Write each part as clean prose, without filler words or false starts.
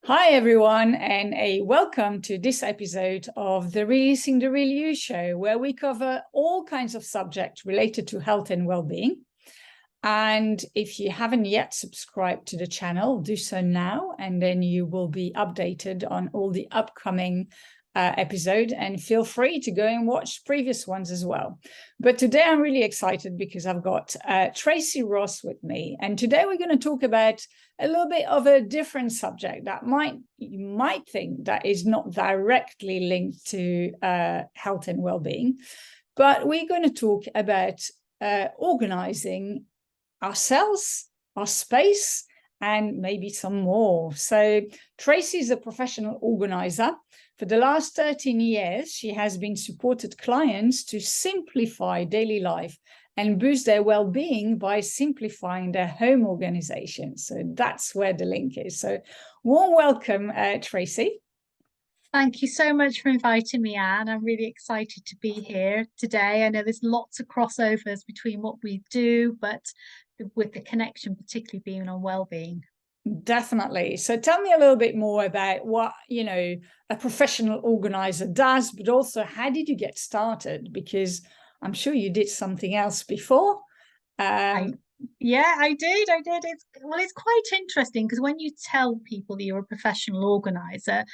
Hi, everyone, and a welcome to this episode of the Releasing the Real You show, where we cover all kinds of subjects related to health and well-being. And if you haven't yet subscribed to the channel, do so now, and then you will be updated on all the upcoming episode, and feel free to go and watch previous ones as well. But today I'm really excited because I've got Tracy Ross with me, and today we're going to talk about a little bit of a different subject that you might think that is not directly linked to health and well-being, but we're going to talk about organizing ourselves, our space, and maybe some more. So Tracy is a professional organizer. For the last 13 years, she has been supported clients to simplify daily life and boost their well-being by simplifying their home organization. So that's where the link is. So warm welcome, Tracy. Thank you so much for inviting me, Anne. I'm really excited to be here today. I know there's lots of crossovers between what we do, but with the connection particularly being on well-being. Definitely. So tell me a little bit more about what, a professional organizer does, but also how did you get started? Because I'm sure you did something else before. I did. It's quite interesting because when you tell people that you're a professional organizer,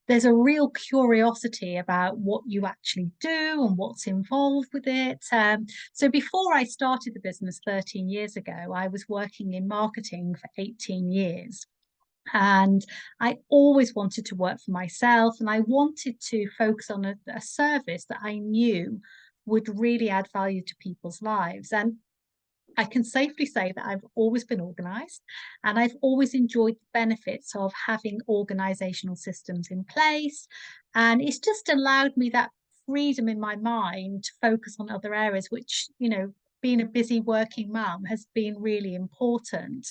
there's a real curiosity about what you actually do and what's involved with it. So before I started the business 13 years ago, I was working in marketing for 18 years. And I always wanted to work for myself, and I wanted to focus on a service that I knew would really add value to people's lives. And I can safely say that I've always been organized, and I've always enjoyed the benefits of having organizational systems in place. And it's just allowed me that freedom in my mind to focus on other areas, which, being a busy working mum has been really important.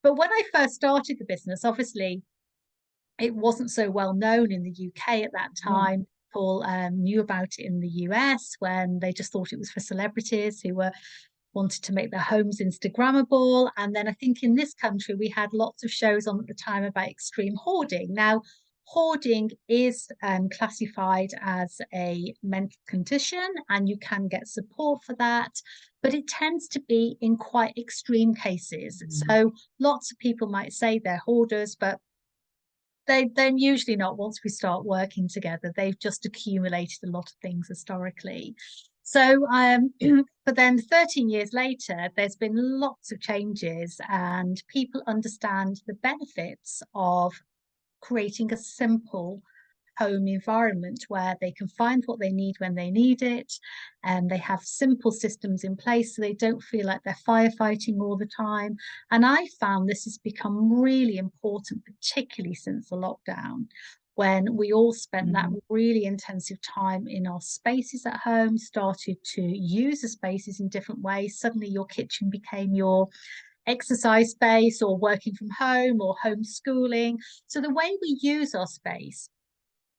But when I first started the business, obviously, it wasn't so well known in the UK at that time. People knew about it in the US when they just thought it was for celebrities who wanted to make their homes Instagrammable. And then I think in this country, we had lots of shows on at the time about extreme hoarding. Now, hoarding is classified as a mental condition, and you can get support for that, but it tends to be in quite extreme cases. So lots of people might say they're hoarders, but they're usually not. Once we start working together, they've just accumulated a lot of things historically. So, but then 13 years later, there's been lots of changes, and people understand the benefits of creating a simple home environment where they can find what they need when they need it, and they have simple systems in place so they don't feel like they're firefighting all the time. And I found this has become really important, particularly since the lockdown, when we all spent that really intensive time in our spaces at home, started to use the spaces in different ways. Suddenly your kitchen became your exercise space, or working from home, or homeschooling. So the way we use our space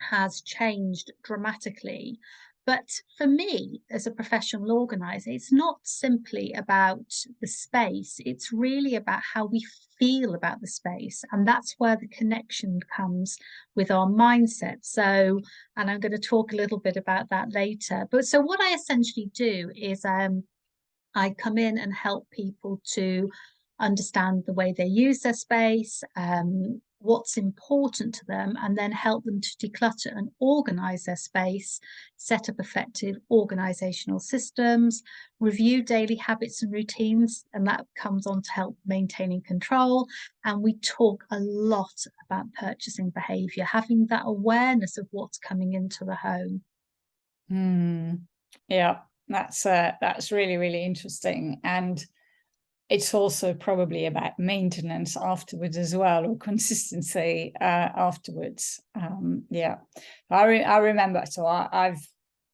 has changed dramatically. But for me, as a professional organizer, it's not simply about the space, it's really about how we feel about the space. And that's where the connection comes with our mindset. So, and I'm going to talk a little bit about that later. But so what I essentially do is I come in and help people to understand the way they use their space, what's important to them, and then help them to declutter and organize their space, set up effective organizational systems, review daily habits and routines, and that comes on to help maintaining control. And we talk a lot about purchasing behavior, having that awareness of what's coming into the home. Yeah, that's really, really interesting. And it's also probably about maintenance afterwards as well, or consistency afterwards. I remember. So I'm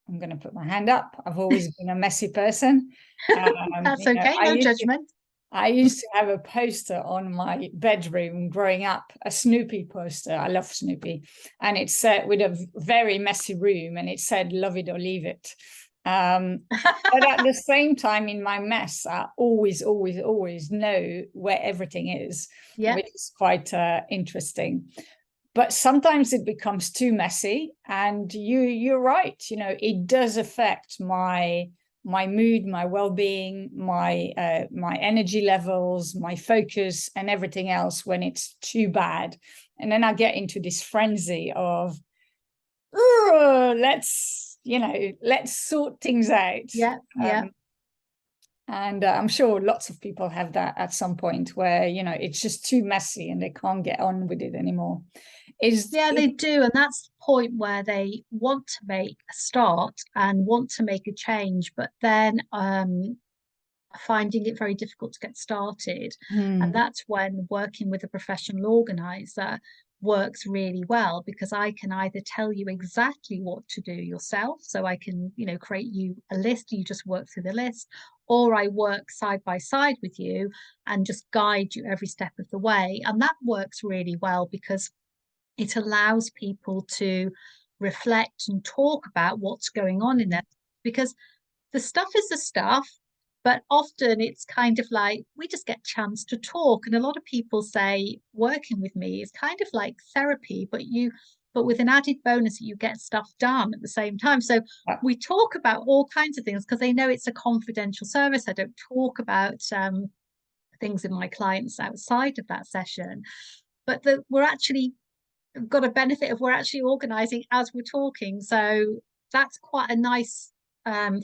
going to put my hand up. I've always been a messy person. That's okay, no judgment. I used to have a poster on my bedroom growing up, a Snoopy poster. I love Snoopy, and it said, with a very messy room, and it said "Love it or leave it." But at the same time, in my mess, I always know where everything is, which is quite interesting. but sometimes it becomes too messy, and you're right, you know, it does affect my mood, my well-being, my energy levels, my focus, and everything else when it's too bad. And then I get into this frenzy of, let's sort things out. Yeah, yeah. And I'm sure lots of people have that at some point where, you know, it's just too messy and they can't get on with it anymore. Yeah, they do. And that's the point where they want to make a start and want to make a change, but then finding it very difficult to get started. And that's when working with a professional organizer works really well, because I can either tell you exactly what to do yourself, so I can, you know, create you a list, you just work through the list, or I work side by side with you and just guide you every step of the way. And that works really well because it allows people to reflect and talk about what's going on in there, because the stuff is the stuff, but often it's kind of like we just get a chance to talk. And a lot of people say working with me is kind of like therapy, but with an added bonus that you get stuff done at the same time. So we talk about all kinds of things because they know it's a confidential service. I don't talk about things with my clients outside of that session, but we're actually got a benefit of we're actually organizing as we're talking. So that's quite a nice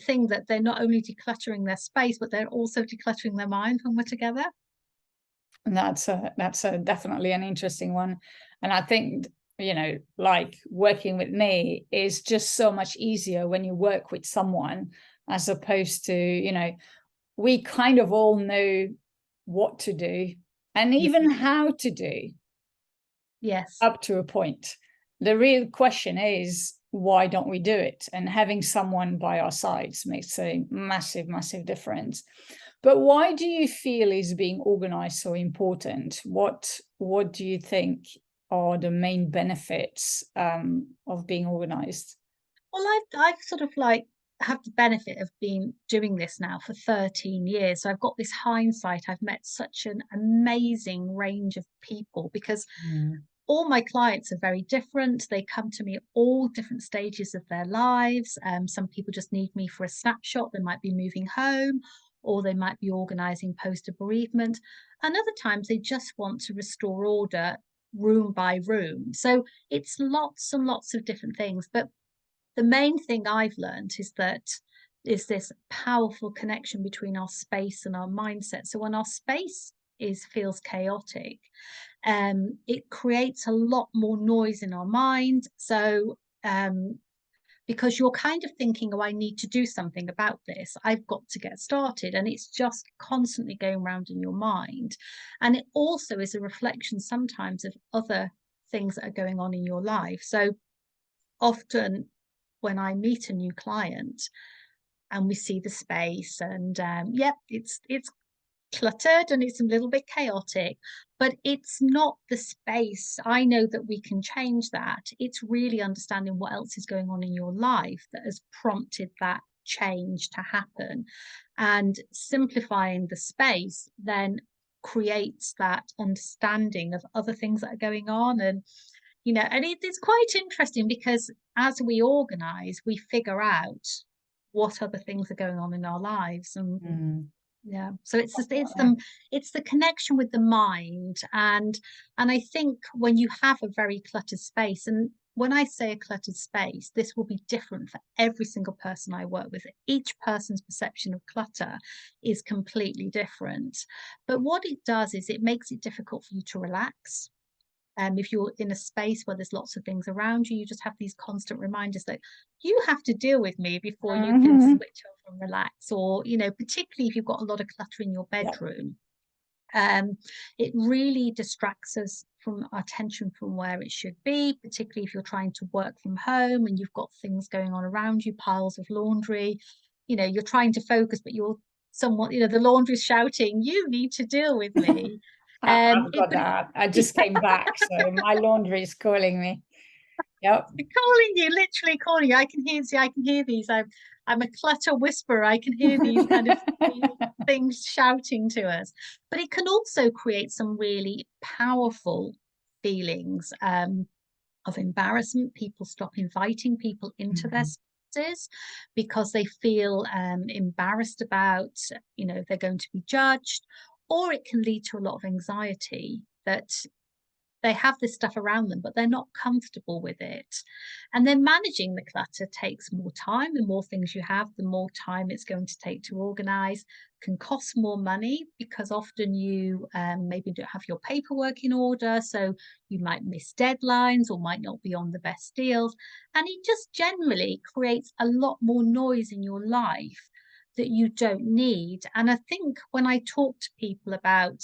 thing, that they're not only decluttering their space, but they're also decluttering their mind when we're together. And that's definitely an interesting one. And I think, you know, like working with me is just so much easier when you work with someone, as opposed to, you know, we kind of all know what to do and even how to do. Yes. Up to a point. The real question is, why don't we do it? And having someone by our sides makes a massive, massive difference. But why do you feel is being organized so important? What do you think are the main benefits of being organized? Well, I've sort of like have the benefit of being doing this now for 13 years. So I've got this hindsight. I've met such an amazing range of people, because all my clients are very different. They come to me at all different stages of their lives. Some people just need me for a snapshot. They might be moving home, or they might be organizing post a bereavement. And other times they just want to restore order room by room. So it's lots and lots of different things. But the main thing I've learned is this powerful connection between our space and our mindset. So when our space feels chaotic, it creates a lot more noise in our mind. So because you're kind of thinking, oh, I need to do something about this, I've got to get started, and it's just constantly going around in your mind. And it also is a reflection sometimes of other things that are going on in your life. So often when I meet a new client and we see the space, and it's cluttered and it's a little bit chaotic, but it's not the space. I know that we can change that. It's really understanding what else is going on in your life that has prompted that change to happen, and simplifying the space then creates that understanding of other things that are going on. And you know, and it's quite interesting because as we organize, we figure out what other things are going on in our lives. And yeah, so it's the connection with the mind. And I think when you have a very cluttered space, and when I say a cluttered space, this will be different for every single person I work with. Each person's perception of clutter is completely different. But what it does is it makes it difficult for you to relax. If you're in a space where there's lots of things around you, you just have these constant reminders that you have to deal with me before you can switch off and relax. Or, you know, particularly if you've got a lot of clutter in your bedroom, it really distracts us from our attention from where it should be, particularly if you're trying to work from home and you've got things going on around you, piles of laundry. You know, you're trying to focus, but you're somewhat, you know, the laundry's shouting, you need to deal with me. I've got that. I just came back, so my laundry is calling me. Yep. Calling you, literally calling you. I can hear these. I'm a clutter whisperer. I can hear these kind of things shouting to us. But it can also create some really powerful feelings. of embarrassment. People stop inviting people into their Mhm. spaces because they feel embarrassed about, if they're going to be judged, or it can lead to a lot of anxiety that they have this stuff around them, but they're not comfortable with it. And then managing the clutter takes more time. The more things you have, the more time it's going to take to organize. Can cost more money because often you maybe don't have your paperwork in order. So you might miss deadlines or might not be on the best deals. And it just generally creates a lot more noise in your life that you don't need. And I think when I talk to people about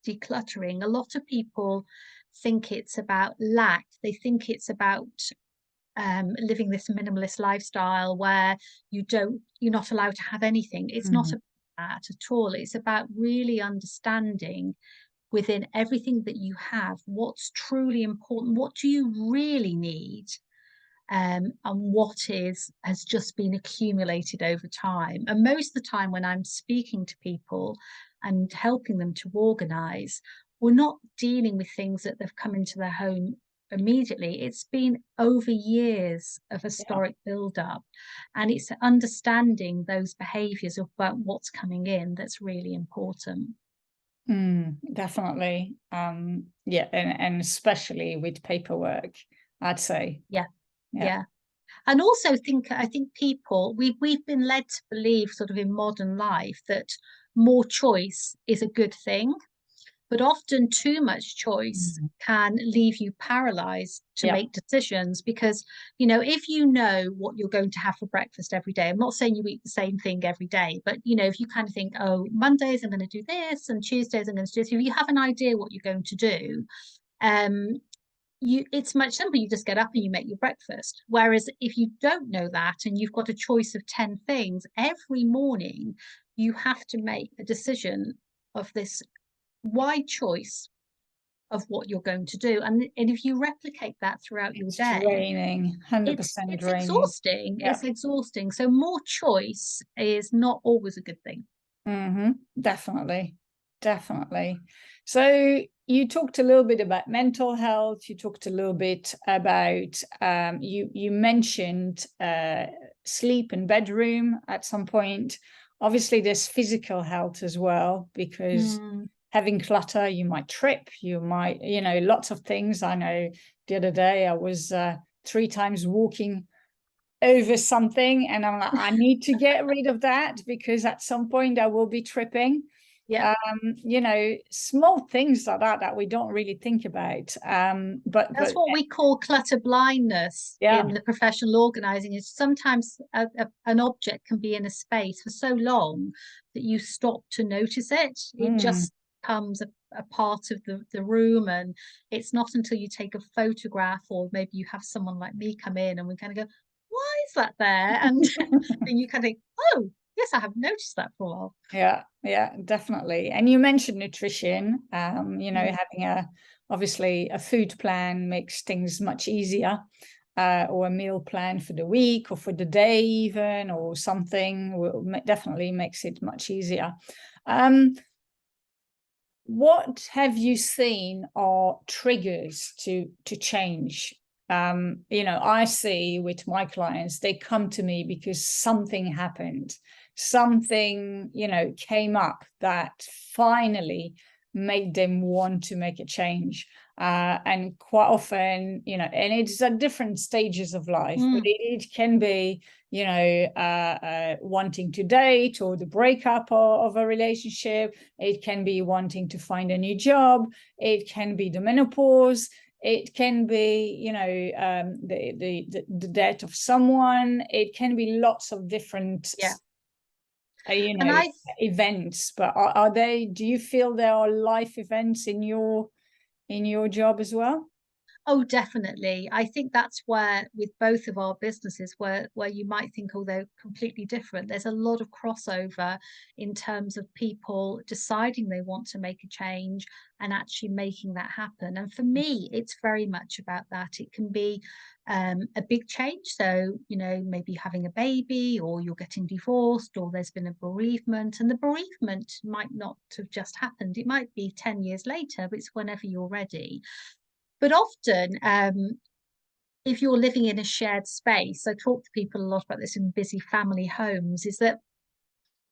decluttering, a lot of people think it's about lack. They think it's about living this minimalist lifestyle where you're not allowed to have anything. It's not Mhm. about that at all. It's about really understanding within everything that you have what's truly important, what do you really need, and what has just been accumulated over time. And most of the time when I'm speaking to people and helping them to organize, we're not dealing with things that they've come into their home immediately. It's been over years of Yeah. historic build-up, and it's understanding those behaviors about what's coming in that's really important. Definitely. Yeah, and especially with paperwork, I'd say. Yeah, Yeah. yeah. And also I think people, we've been led to believe sort of in modern life that more choice is a good thing, but often too much choice Mhm. can leave you paralyzed to Yeah. make decisions because, if you know what you're going to have for breakfast every day, I'm not saying you eat the same thing every day, but if you kind of think, oh, Mondays I'm going to do this and Tuesdays I'm going to do this, if you have an idea what you're going to do, um, it's much simpler. You just get up and you make your breakfast. Whereas if you don't know that and you've got a choice of 10 things every morning, you have to make a decision of this wide choice of what you're going to do. And if you replicate that throughout your It's day, draining, it's 100% it's draining. exhausting. Yeah. It's exhausting. So more choice is not always a good thing. Definitely. Definitely. So you talked a little bit about mental health. You talked a little bit about you mentioned sleep and bedroom at some point. Obviously, there's physical health as well, because Mm, having clutter, you might trip, you might, lots of things. I know the other day I was 3 times walking over something, and I'm like, I need to get rid of that because at some point I will be tripping. yeah. Small things like that we don't really think about. That's what we call clutter blindness Yeah. in the professional organizing is sometimes an object can be in a space for so long that you stop to notice it. It Mm. just becomes a part of the room, and it's not until you take a photograph or maybe you have someone like me come in and we kind of go, why is that there? And then you kind of think, oh, yes, I have noticed that for a while. Yeah, definitely. And you mentioned nutrition. Mm. Having obviously a food plan makes things much easier, or a meal plan for the week or for the day even, or something definitely makes it much easier. What have you seen are triggers to change? I see with my clients, they come to me because something happened, something, came up that finally made them want to make a change. And quite often, and it's at different stages of life, but Mm. it can be, wanting to date, or the breakup of a relationship. It can be wanting to find a new job. It can be the menopause. It can be, the death of someone. It can be lots of different, Yeah. uh, you And know, I events. But are they? Do you feel there are life events in your job as well? Oh, definitely. I think that's where, with both of our businesses, where you might think, oh, they're completely different. There's a lot of crossover in terms of people deciding they want to make a change and actually making that happen. And for me, it's very much about that. It can be a big change. So, maybe having a baby, or you're getting divorced, or there's been a bereavement. And the bereavement might not have just happened. It might be 10 years later, but it's whenever you're ready. But often, if you're living in a shared space, I talk to people a lot about this in busy family homes, is that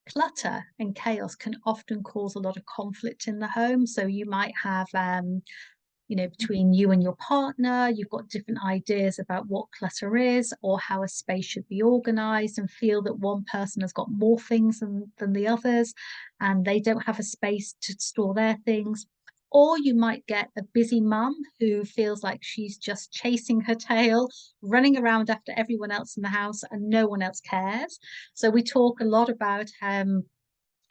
clutter and chaos can often cause a lot of conflict in the home. So you might have, between you and your partner, you've got different ideas about what clutter is or how a space should be organized, and feel that one person has got more things than the others and they don't have a space to store their things. Or you might get a busy mum who feels like she's just chasing her tail, running around after everyone else in the house and no one else cares. So we talk a lot about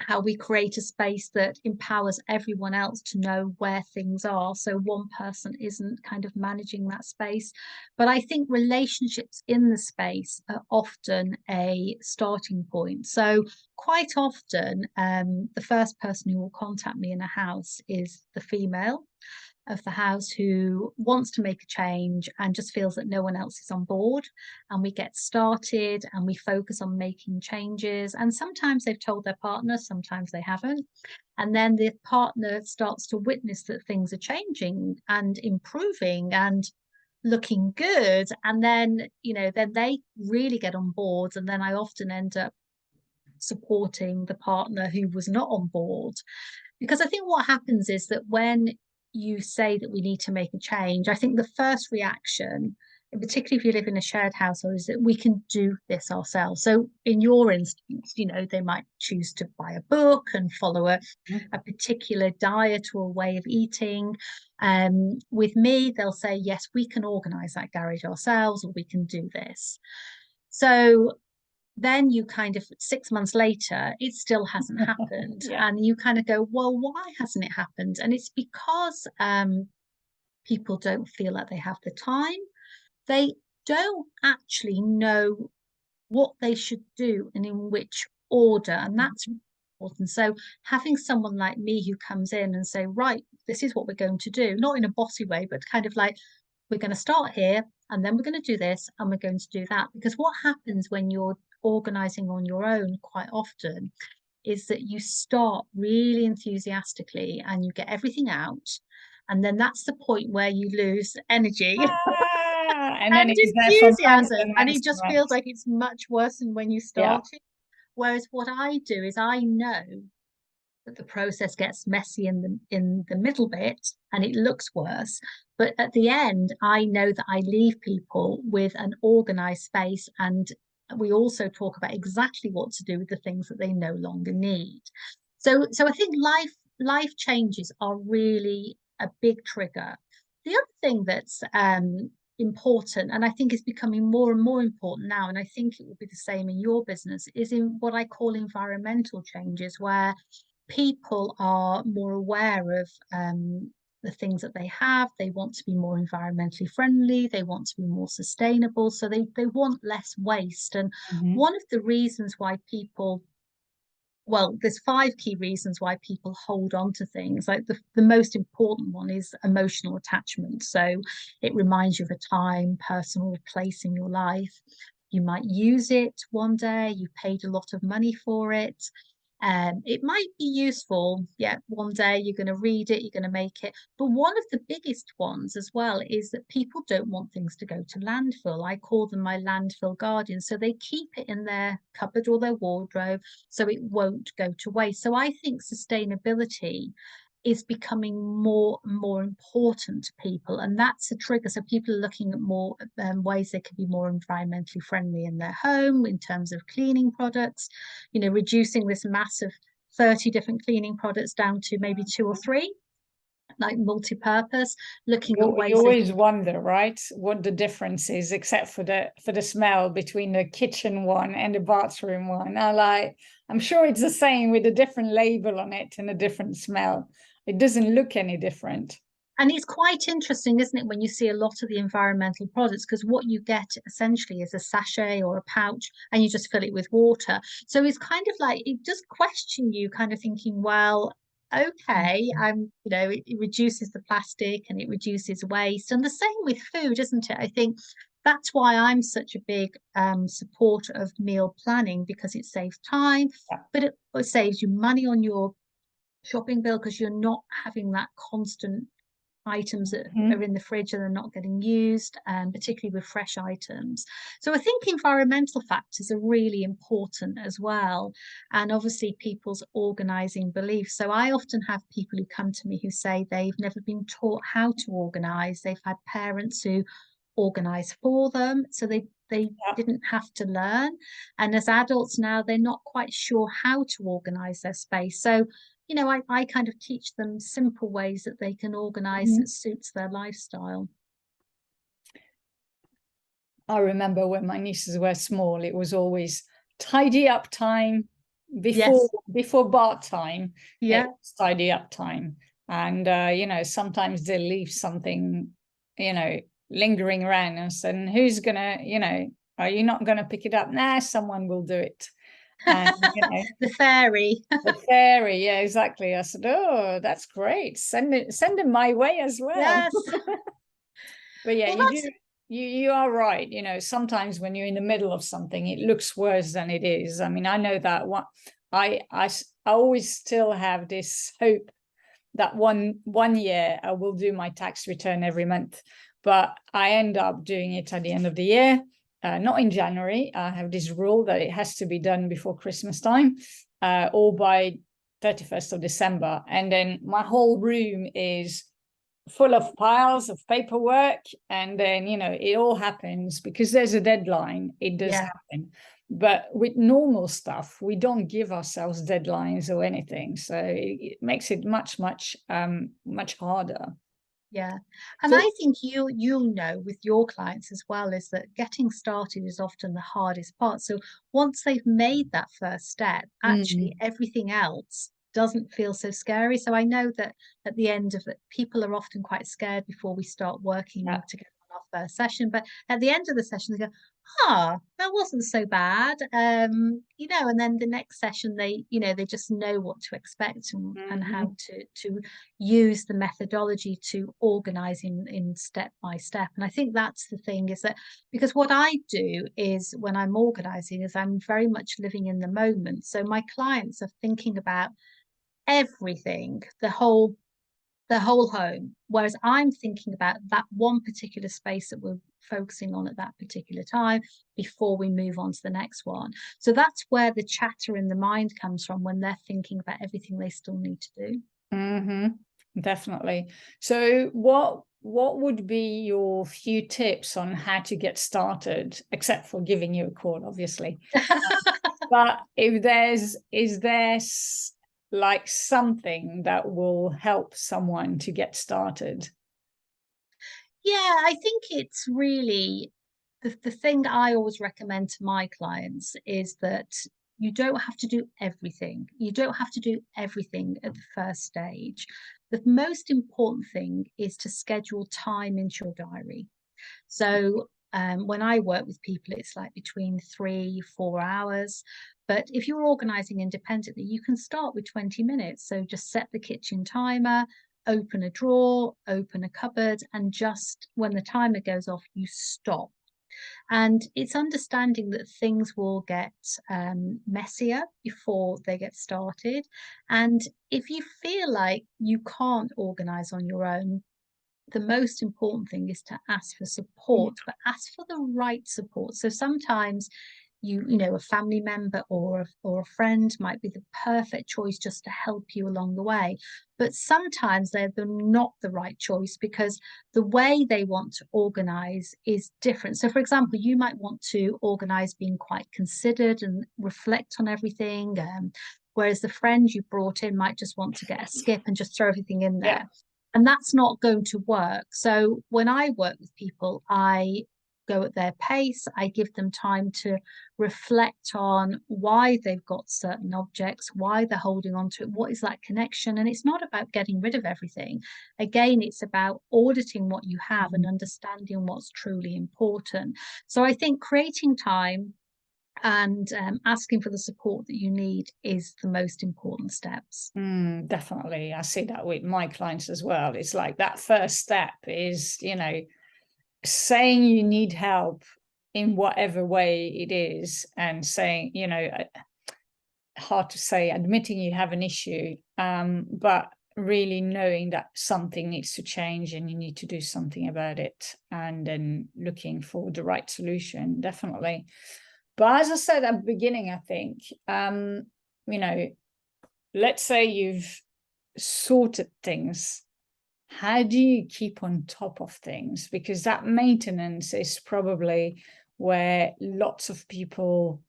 how we create a space that empowers everyone else to know where things are, so one person isn't kind of managing that space. But I think relationships in the space are often a starting point. So quite often, the first person who will contact me in a house is the female of the house who wants to make a change and just feels that no one else is on board. And we get started and we focus on making changes. And sometimes they've told their partner, sometimes they haven't. And then the partner starts to witness that things are changing and improving and looking good. And then, then they really get on board. And then I often end up supporting the partner who was not on board. Because I think what happens is that when you say that we need to make a change, I think the first reaction, and particularly if you live in a shared household, is that we can do this ourselves. So in your instance, they might choose to buy a book and follow a particular diet or a way of eating. With me, they'll say, yes, we can organize that garage ourselves, or we can do this. So then you kind of 6 months later, it still hasn't happened. And you kind of go, well, why hasn't it happened? And it's because people don't feel like they have the time. They don't actually know what they should do and in which order. And that's important. So having someone like me who comes in and say, right, this is what we're going to do, not in a bossy way, but kind of like, we're going to start here and then we're going to do this and we're going to do that. Because what happens when you're organizing on your own quite often is that you start really enthusiastically and you get everything out, and then that's the point where you lose energy and then and it's there for months enthusiasm, and it just feels months. like it's much worse than when you started. Whereas what I do is I know that the process gets messy in the middle bit and it looks worse, but at the end I know that I leave people with an organized space, and we also talk about exactly what to do with the things that they no longer need. So I think life changes are really a big trigger. The other thing that's important, and I think is becoming more and more important now, and I think it will be the same in your business, is in what I call environmental changes, where people are more aware of the things that they have. They want to be more environmentally friendly. They want to be more sustainable. So they want less waste. And one of the reasons why people, well, there's 5 key reasons why people hold on to things. Like the most important one is emotional attachment. So it reminds you of a time, person, or place in your life. You might use it one day, you paid a lot of money for it. It might be useful, one day you're going to read it, you're going to make it. But one of the biggest ones as well is that people don't want things to go to landfill. I call them my landfill guardians. So they keep it in their cupboard or their wardrobe so it won't go to waste. So I think sustainability is becoming more and more important to people, and that's a trigger. So people are looking at more ways they can be more environmentally friendly in their home in terms of cleaning products, reducing this massive 30 different cleaning products down to maybe 2 or 3, like multi-purpose, looking at ways. You always wonder, right, what the difference is, except for the smell between the kitchen one and the bathroom one. I'm sure it's the same with a different label on it and a different smell. It doesn't look any different. And it's quite interesting, isn't it, when you see a lot of the environmental products, because what you get essentially is a sachet or a pouch and you just fill it with water. So it's kind of like, it does question you, kind of thinking, well, okay, it reduces the plastic and it reduces waste. And the same with food, isn't it? I think that's why I'm such a big supporter of meal planning, because it saves time, but it saves you money on your shopping bill, because you're not having that constant items that Mhm. are in the fridge and are not getting used, particularly with fresh items. So I think environmental factors are really important as well, and obviously people's organising beliefs. So I often have people who come to me who say they've never been taught how to organise. They've had parents who organise for them, so they Yeah. didn't have to learn. And as adults now, they're not quite sure how to organise their space. So, you know, I kind of teach them simple ways that they can organise Mhm. that suits their lifestyle. I remember when my nieces were small, it was always tidy up time Yes. before bath time. It Yeah. was tidy up time, and you know, sometimes they'll leave something, you know, lingering around us, and who's gonna, you know, are you not gonna pick it up? Nah, someone will do it. And you know, The fairy. the fairy, yeah, exactly. I said, oh, that's great. Send it my way as well. Yes. But yeah, Well, you that's do. You are right. You know, sometimes when you're in the middle of something, it looks worse than it is. I mean, I know that one. I always still have this hope that one year I will do my tax return every month, but I end up doing it at the end of the year, not in January. I have this rule that it has to be done before Christmas time, or by 31st of December, and then my whole room is full of piles of paperwork, and then you know it all happens because there's a deadline. It does yeah. happen, but with normal stuff we don't give ourselves deadlines or anything, so it makes it much harder. Yeah. And So I think you'll know with your clients as well is that getting started is often the hardest part. So once they've made that first step, actually everything else doesn't feel so scary. So I know that at the end of it, people are often quite scared before we start yeah. working together on our first session. But at the end of the session, they go, ah, that wasn't so bad. You know, and then the next session they, you know, they just know what to expect and how to use the methodology to organize in step by step. And I think that's the thing, is that because what I do is when I'm organizing is I'm very much living in the moment. So my clients are thinking about everything, the whole home, whereas I'm thinking about that one particular space that we're focusing on at that particular time before we move on to the next one. So that's where the chatter in the mind comes from when they're thinking about everything they still need to do. Definitely. So what would be your few tips on how to get started, except for giving you a call, obviously? But if is there like something that will help someone to get started? Yeah, I think it's really the thing I always recommend to my clients is that you don't have to do everything. You don't have to do everything at the first stage. The most important thing is to schedule time into your diary. So when I work with people, it's like between 3, 4 hours. But if you're organizing independently, you can start with 20 minutes. So just set the kitchen timer, open a drawer, open a cupboard, and just when the timer goes off, you stop. And it's understanding that things will get messier before they get started. And if you feel like you can't organize on your own, the most important thing is to ask for support, but ask for the right support. So sometimes you know, a family member or a friend might be the perfect choice just to help you along the way. But sometimes they're not the right choice because the way they want to organize is different. So for example, you might want to organize being quite considered and reflect on everything. Whereas the friend you brought in might just want to get a skip and just throw everything in Yeah. there. And that's not going to work. So when I work with people, I go at their pace. I give them time to reflect on why they've got certain objects, why they're holding on to it, what is that connection. And it's not about getting rid of everything. Again, it's about auditing what you have and understanding what's truly important. So I think creating time and asking for the support that you need is the most important steps. Definitely. I see that with my clients as well. It's like that first step is, you know, saying you need help in whatever way it is, and saying, you know, hard to say, admitting you have an issue, but really knowing that something needs to change and you need to do something about it, and then looking for the right solution, definitely. But as I said at the beginning, I think, you know, let's say you've sorted things. How do you keep on top of things? Because that maintenance is probably where lots of people,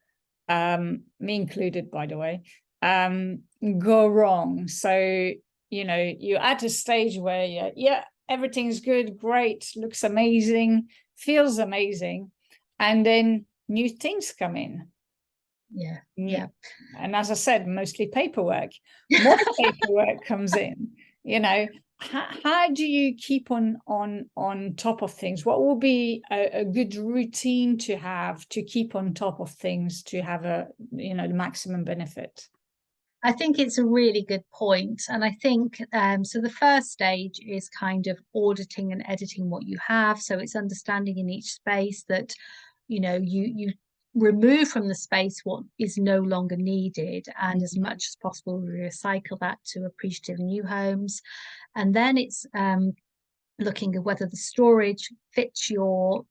me included, by the way, go wrong. So, you know, you're at a stage where yeah, everything's good, great, looks amazing, feels amazing, and then new things come in. Yeah. And as I said, mostly paperwork. More paperwork comes in. You know, how do you keep on top of things? What will be a good routine to have to keep on top of things to have the maximum benefit? I think it's a really good point. And I think so the first stage is kind of auditing and editing what you have. So it's understanding in each space that, you remove from the space what is no longer needed, and as much as possible recycle that to appreciative new homes. And then it's looking at whether the storage fits your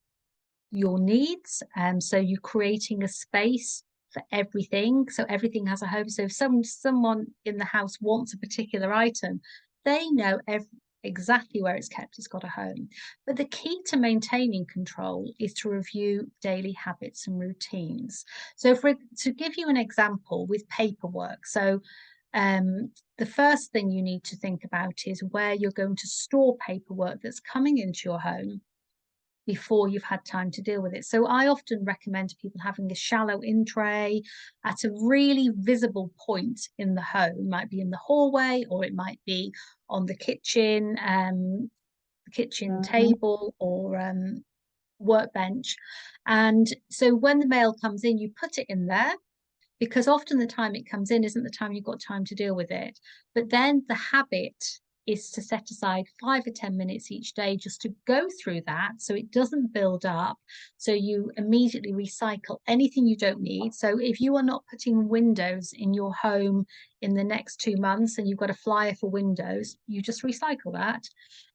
needs. So you're creating a space for everything, so everything has a home. So if someone in the house wants a particular item, they know exactly where it's kept, it's got a home. But the key to maintaining control is to review daily habits and routines. So to give you an example with paperwork, so the first thing you need to think about is where you're going to store paperwork that's coming into your home before you've had time to deal with it. So I often recommend to people having a shallow in tray at a really visible point in the home. It might be in the hallway, or it might be on the kitchen table, or workbench. And so when the mail comes in, you put it in there, because often the time it comes in isn't the time you've got time to deal with it. But then the habit is to set aside 5 or 10 minutes each day just to go through that, so it doesn't build up. So you immediately recycle anything you don't need. So if you are not putting windows in your home in the next 2 months and you've got a flyer for windows, you just recycle that.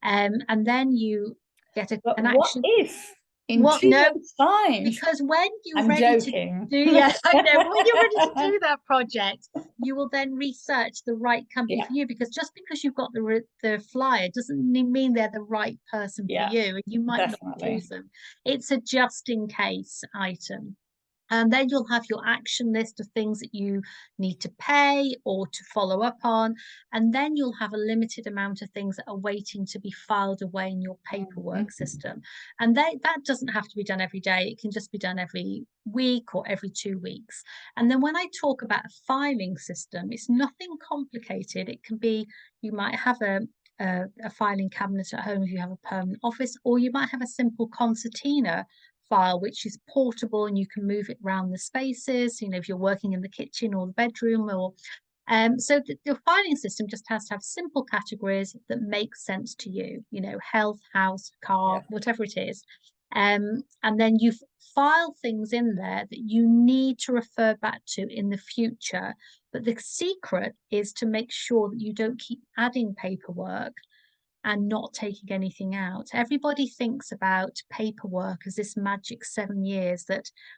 And then you get an action. What if in What? 2 No, months' time? because when you're I'm ready joking. to do, yes, I know, but when you're ready to do that project, you will then research the right company for you, because just because you've got the flyer doesn't mean they're the right person for you, and you might not choose them. It's a just in case item. And then you'll have your action list of things that you need to pay or to follow up on. And then you'll have a limited amount of things that are waiting to be filed away in your paperwork system. And that doesn't have to be done every day. It can just be done every week or every 2 weeks. And then when I talk about a filing system, it's nothing complicated. It can be, you might have a filing cabinet at home if you have a permanent office, or you might have a simple concertina file which is portable and you can move it around the spaces, if you're working in the kitchen or the bedroom, or so the filing system just has to have simple categories that make sense to you, health, house, car, whatever it is. And then you file things in there that you need to refer back to in the future. But the secret is to make sure that you don't keep adding paperwork and not taking anything out. Everybody thinks about paperwork as this magic 7 years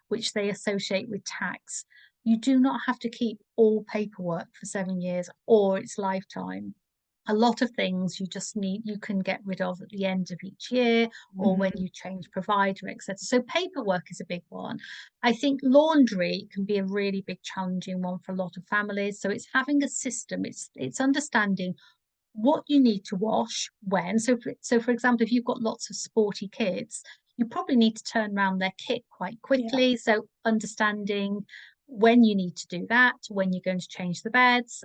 which they associate with tax. You do not have to keep all paperwork for 7 years or its lifetime. A lot of things you can get rid of at the end of each year, or when you change provider, etc. So paperwork is a big one. I think laundry can be a really big challenging one for a lot of families. So it's having a system, it's understanding what you need to wash when. So for example, if you've got lots of sporty kids, you probably need to turn around their kit quite quickly. So understanding when you need to do that, when you're going to change the beds,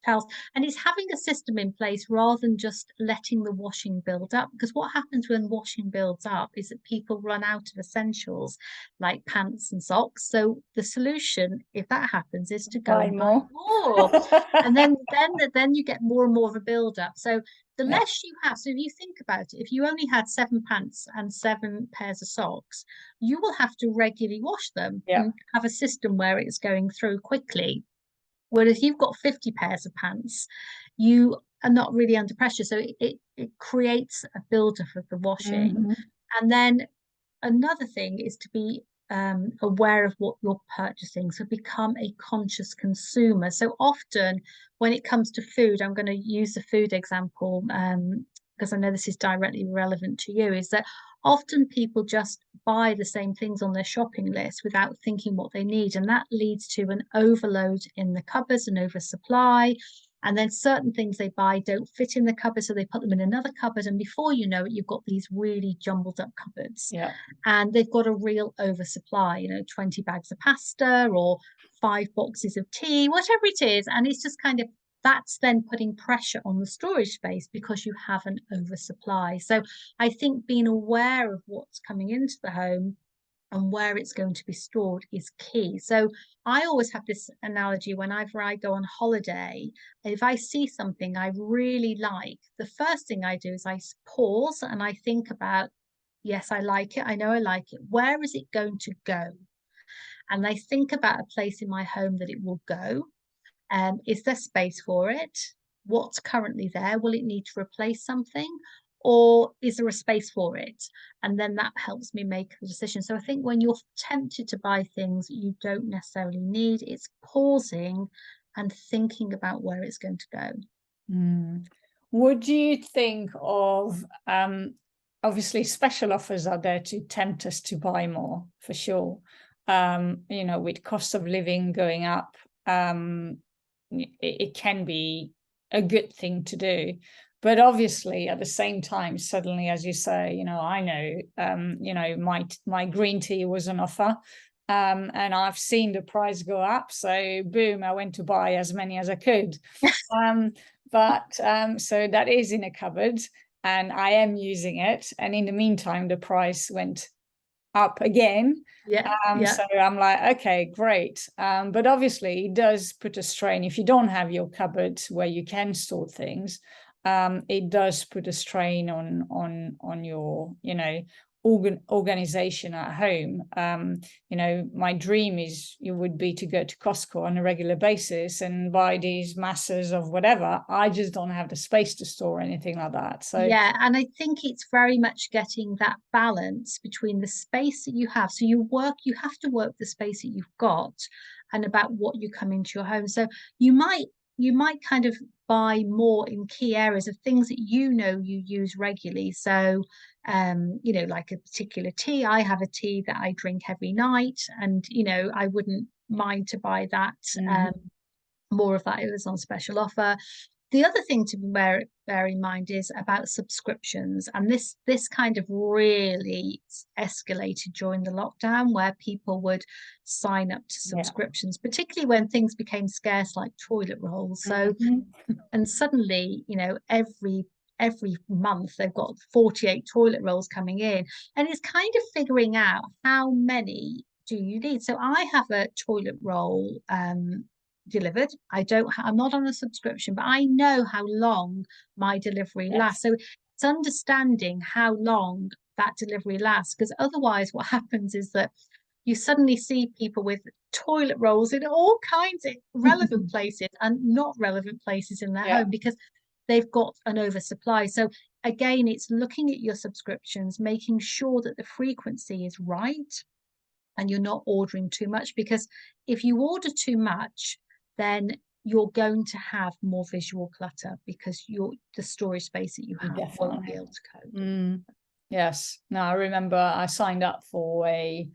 towels, and it's having a system in place rather than just letting the washing build up. Because what happens when washing builds up is that people run out of essentials like pants and socks. So the solution, if that happens, is to go and buy more. And then you get more and more of a build up. So the less you have, so if you think about it, if you only had 7 pants and 7 pairs of socks, you will have to regularly wash them and have a system where it's going through quickly. Whereas you've got 50 pairs of pants, you are not really under pressure. So it creates a buildup of the washing. Mhm. And then another thing is to be aware of what you're purchasing. So become a conscious consumer. So often when it comes to food, I'm going to use the food example because I know this is directly relevant to you, is that often people just buy the same things on their shopping list without thinking what they need. And that leads to an overload in the cupboards, an oversupply. And then certain things they buy don't fit in the cupboard, so they put them in another cupboard. And before you know it, you've got these really jumbled up cupboards. Yeah. And they've got a real oversupply, 20 bags of pasta or 5 boxes of tea, whatever it is. And it's just kind of, that's then putting pressure on the storage space because you have an oversupply. So I think being aware of what's coming into the home and where it's going to be stored is key. So I always have this analogy whenever I go on holiday. If I see something I really like, the first thing I do is I pause and I think about, yes, I like it. I know I like it. Where is it going to go? And I think about a place in my home that it will go. Is there space for it? What's currently there? Will it need to replace something? Or is there a space for it? And then that helps me make the decision. So I think when you're tempted to buy things you don't necessarily need, it's pausing and thinking about where it's going to go. Mm. Would you think of, obviously special offers are there to tempt us to buy more, for sure. With cost of living going up, it can be a good thing to do. But obviously at the same time, suddenly, as you say, I know, my green tea was on offer. And I've seen the price go up. So boom, I went to buy as many as I could. So that is in a cupboard and I am using it. And in the meantime, the price went up again. Yeah. So I'm like, okay, great. But obviously it does put a strain. If you don't have your cupboard where you can store things, it does put a strain on your, organization at home. My dream would be to go to Costco on a regular basis and buy these masses of whatever. I just don't have the space to store anything like that. So yeah, and I think it's very much getting that balance between the space that you have. So you have to work the space that you've got and about what you come into your home. So you might kind of buy more in key areas of things that you use regularly. So like a particular tea. I have a tea that I drink every night, and I wouldn't mind to buy that. More of that, it was on special offer. The other thing to bear in mind is about subscriptions, and this kind of really escalated during the lockdown, where people would sign up to subscriptions, particularly when things became scarce, like toilet rolls. So, and suddenly, every month they've got 48 toilet rolls coming in, and it's kind of figuring out how many do you need. So I have a toilet roll delivered. I'm not on a subscription, but I know how long my delivery lasts. So it's understanding how long that delivery lasts, because otherwise what happens is that you suddenly see people with toilet rolls in all kinds of relevant places and not relevant places in their home because they've got an oversupply. So again, it's looking at your subscriptions, making sure that the frequency is right and you're not ordering too much, because if you order too much, then you're going to have more visual clutter because the storage space that you have won't be able to cope. Yes. No, I remember I signed up for a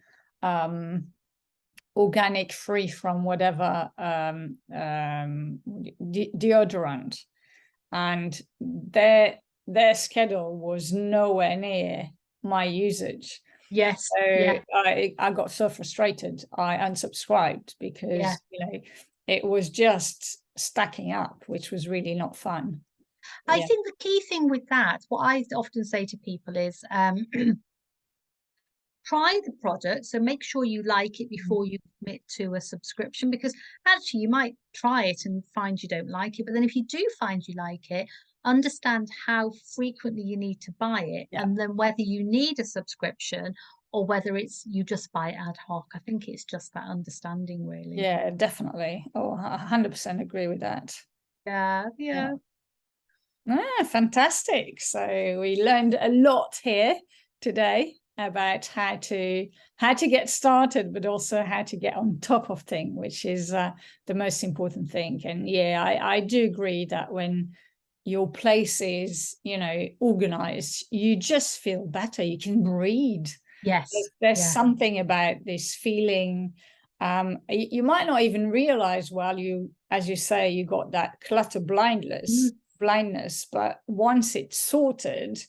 organic free from whatever deodorant, and their schedule was nowhere near my usage. Yes. So yeah. I got so frustrated. I unsubscribed because it was just stacking up, which was really not fun. I think the key thing with that, what I often say to people is try the product. So make sure you like it before you commit to a subscription, because actually you might try it and find you don't like it. But then if you do find you like it, understand how frequently you need to buy it, and then whether you need a subscription or whether it's you just buy it ad hoc. I think it's just that understanding, really. Yeah, definitely. Oh, 100% agree with that. Yeah. Fantastic. So we learned a lot here today about how to get started, but also how to get on top of things, which is the most important thing. And yeah, I do agree that when your place is, organized, you just feel better. You can breathe. Yes. There's Yeah. something about this feeling. You might not even realize while you, as you say, you got that clutter blindness, but once it's sorted,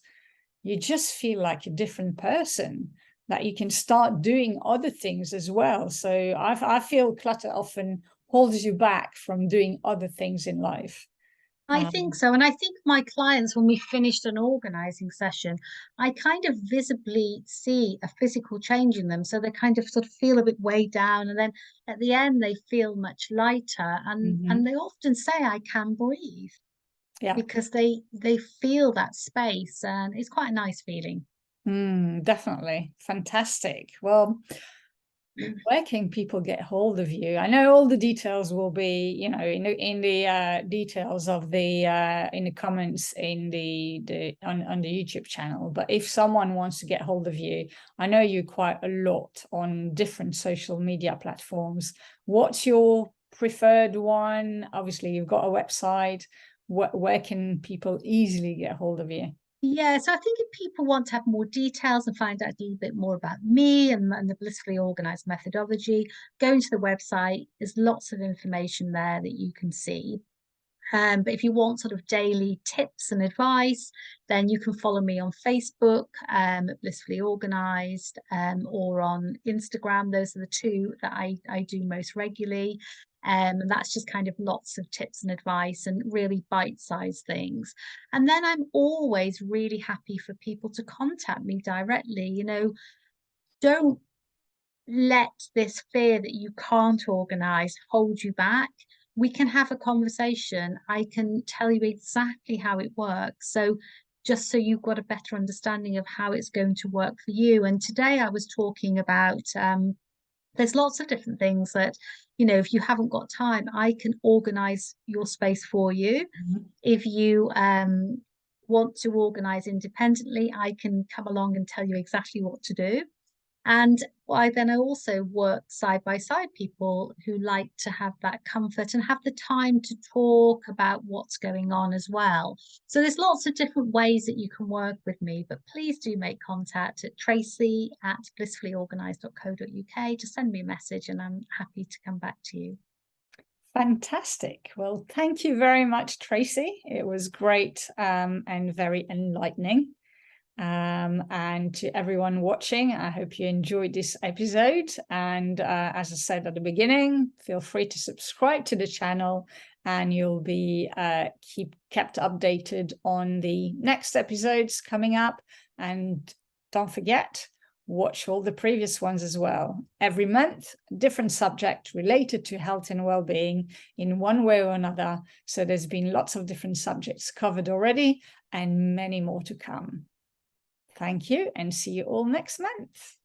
you just feel like a different person, that you can start doing other things as well. So I feel clutter often holds you back from doing other things in life. I think so. And I think my clients, when we finished an organizing session, I kind of visibly see a physical change in them. So they kind of sort of feel a bit weighed down. And then at the end, they feel much lighter. And they often say, I can breathe. Yeah. Because they feel that space, and it's quite a nice feeling. Definitely. Fantastic. Well, where can people get hold of you? I know all the details will be, in the details of the in the comments in the on the YouTube channel. But if someone wants to get hold of you, I know you quite a lot on different social media platforms. What's your preferred one? Obviously, you've got a website. Where can people easily get hold of you? Yeah, so I think if people want to have more details and find out a little bit more about me and the blissfully organized methodology, going to the website. There's lots of information there that you can see. But if you want sort of daily tips and advice, then you can follow me on Facebook, Blissfully Organized, or on Instagram. Those are the two that I do most regularly. And that's just kind of lots of tips and advice and really bite-sized things. And then I'm always really happy for people to contact me directly. Don't let this fear that you can't organize hold you back. We can have a conversation. I can tell you exactly how it works. So just so you've got a better understanding of how it's going to work for you. And today I was talking about there's lots of different things that, if you haven't got time, I can organize your space for you. If you want to organize independently, I can come along and tell you exactly what to do. And I then also work side by side people who like to have that comfort and have the time to talk about what's going on as well. So there's lots of different ways that you can work with me, but please do make contact at tracy@blissfullyorganized.co.uk to send me a message, and I'm happy to come back to you. Fantastic. Well, thank you very much, Tracy. It was great and very enlightening. And to everyone watching, I hope you enjoyed this episode. And as I said at the beginning, feel free to subscribe to the channel and you'll be kept updated on the next episodes coming up. And don't forget, watch all the previous ones as well. Every month, different subject related to health and well-being in one way or another. So there's been lots of different subjects covered already and many more to come. Thank you and see you all next month.